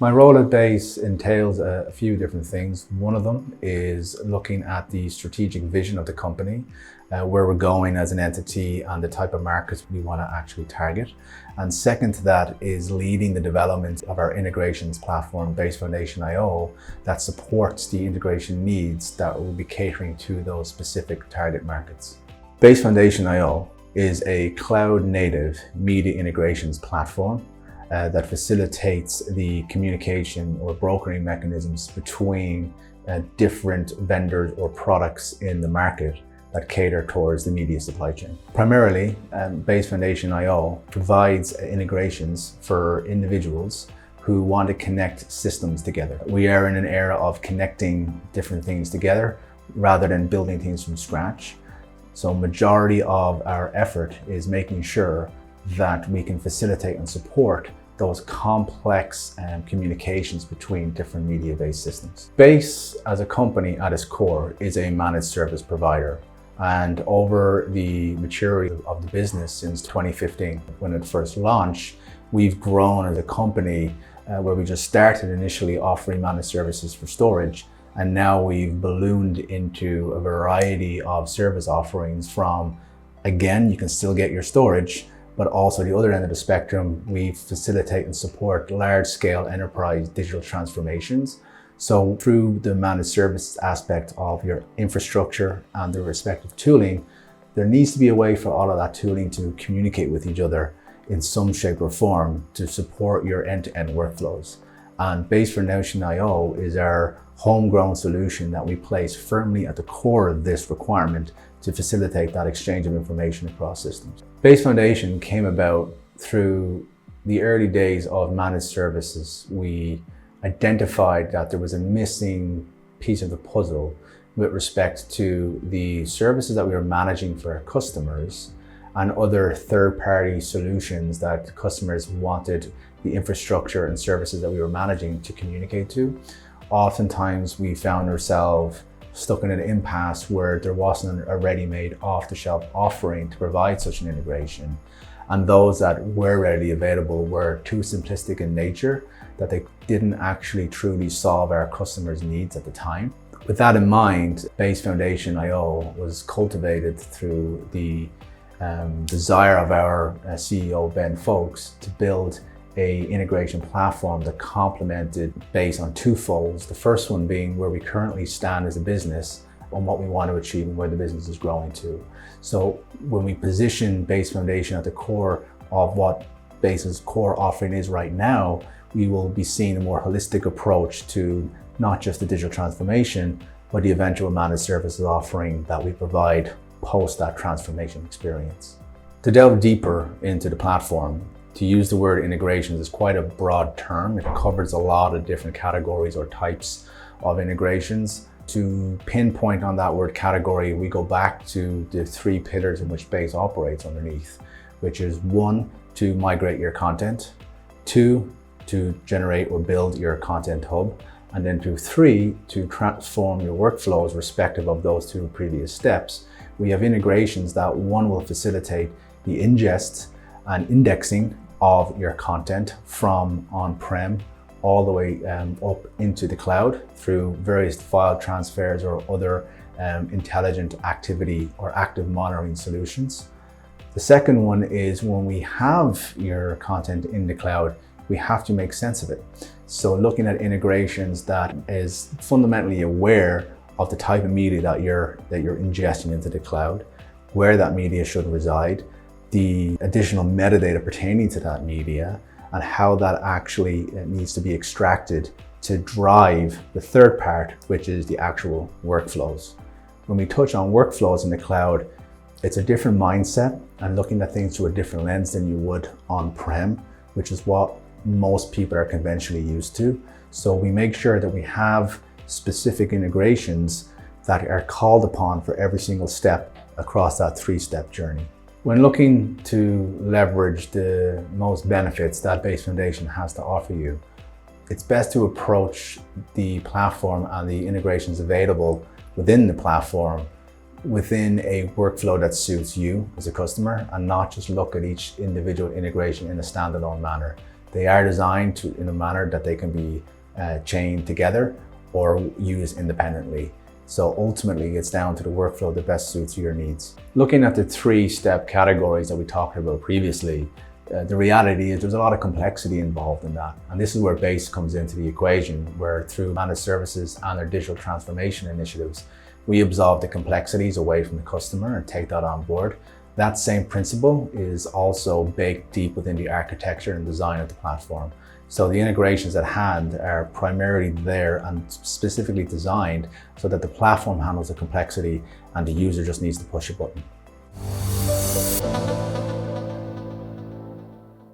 My role at Base entails a few different things. One of them is looking at the strategic vision of the company, where we're going as an entity and the type of markets we want to actually target. And second to that is leading the development of our integrations platform, Base Foundation IO, that supports the integration needs that will be catering to those specific target markets. Base Foundation IO is a cloud-native media integrations platform that facilitates the communication or brokering mechanisms between different vendors or products in the market that cater towards the media supply chain. Primarily, Base Foundation IO provides integrations for individuals who want to connect systems together. We are in an era of connecting different things together rather than building things from scratch. So majority of our effort is making sure that we can facilitate and support those complex communications between different media-based systems. Base, as a company at its core, is a managed service provider. And over the maturity of the business since 2015, when it first launched, we've grown as a company where we just started initially offering managed services for storage. And now we've ballooned into a variety of service offerings from, again, you can still get your storage, but also the other end of the spectrum, we facilitate and support large-scale enterprise digital transformations. So through the managed services aspect of your infrastructure and the respective tooling, there needs to be a way for all of that tooling to communicate with each other in some shape or form to support your end-to-end workflows. And Base Foundation IO is our homegrown solution that we place firmly at the core of this requirement to facilitate that exchange of information across systems. Base Foundation came about through the early days of managed services. We identified that there was a missing piece of the puzzle with respect to the services that we were managing for our customers and other third-party solutions that customers wanted the infrastructure and services that we were managing to communicate to. Oftentimes we found ourselves stuck in an impasse where there wasn't a ready-made off-the-shelf offering to provide such an integration. And those that were readily available were too simplistic in nature that they didn't actually truly solve our customers' needs at the time. With that in mind, Base Foundation IO was cultivated through the desire of our CEO, Ben Folks, to build a integration platform that complemented Base on two folds. The first one being where we currently stand as a business on what we want to achieve and where the business is growing to. So when we position Base Foundation at the core of what Base's core offering is right now, we will be seeing a more holistic approach to not just the digital transformation, but the eventual managed services offering that we provide post that transformation experience. To delve deeper into the platform, to use the word integrations is quite a broad term. It covers a lot of different categories or types of integrations. To pinpoint on that word category, we go back to the three pillars in which Base operates underneath, which is 1, to migrate your content, 2, to generate or build your content hub, and then 3, to transform your workflows respective of those two previous steps. We have integrations that one will facilitate the ingest and indexing of your content from on-prem all the way up into the cloud through various file transfers or other intelligent activity or active monitoring solutions. The second one is when we have your content in the cloud, we have to make sense of it. So looking at integrations that is fundamentally aware of the type of media that you're ingesting into the cloud, where that media should reside, the additional metadata pertaining to that media, and how that actually needs to be extracted to drive the third part, which is the actual workflows. When we touch on workflows in the cloud, it's a different mindset and looking at things through a different lens than you would on-prem, which is what most people are conventionally used to. So we make sure that we have specific integrations that are called upon for every single step across that 3-step journey. When looking to leverage the most benefits that Base Foundation has to offer you, it's best to approach the platform and the integrations available within the platform within a workflow that suits you as a customer and not just look at each individual integration in a standalone manner. They are designed in a manner that they can be chained together or used independently. So ultimately, it's down to the workflow that best suits your needs. Looking at the 3-step categories that we talked about previously, the reality is there's a lot of complexity involved in that. And this is where BASE comes into the equation, where through managed services and their digital transformation initiatives, we absolve the complexities away from the customer and take that on board. That same principle is also baked deep within the architecture and design of the platform. So the integrations at hand are primarily there and specifically designed so that the platform handles the complexity and the user just needs to push a button.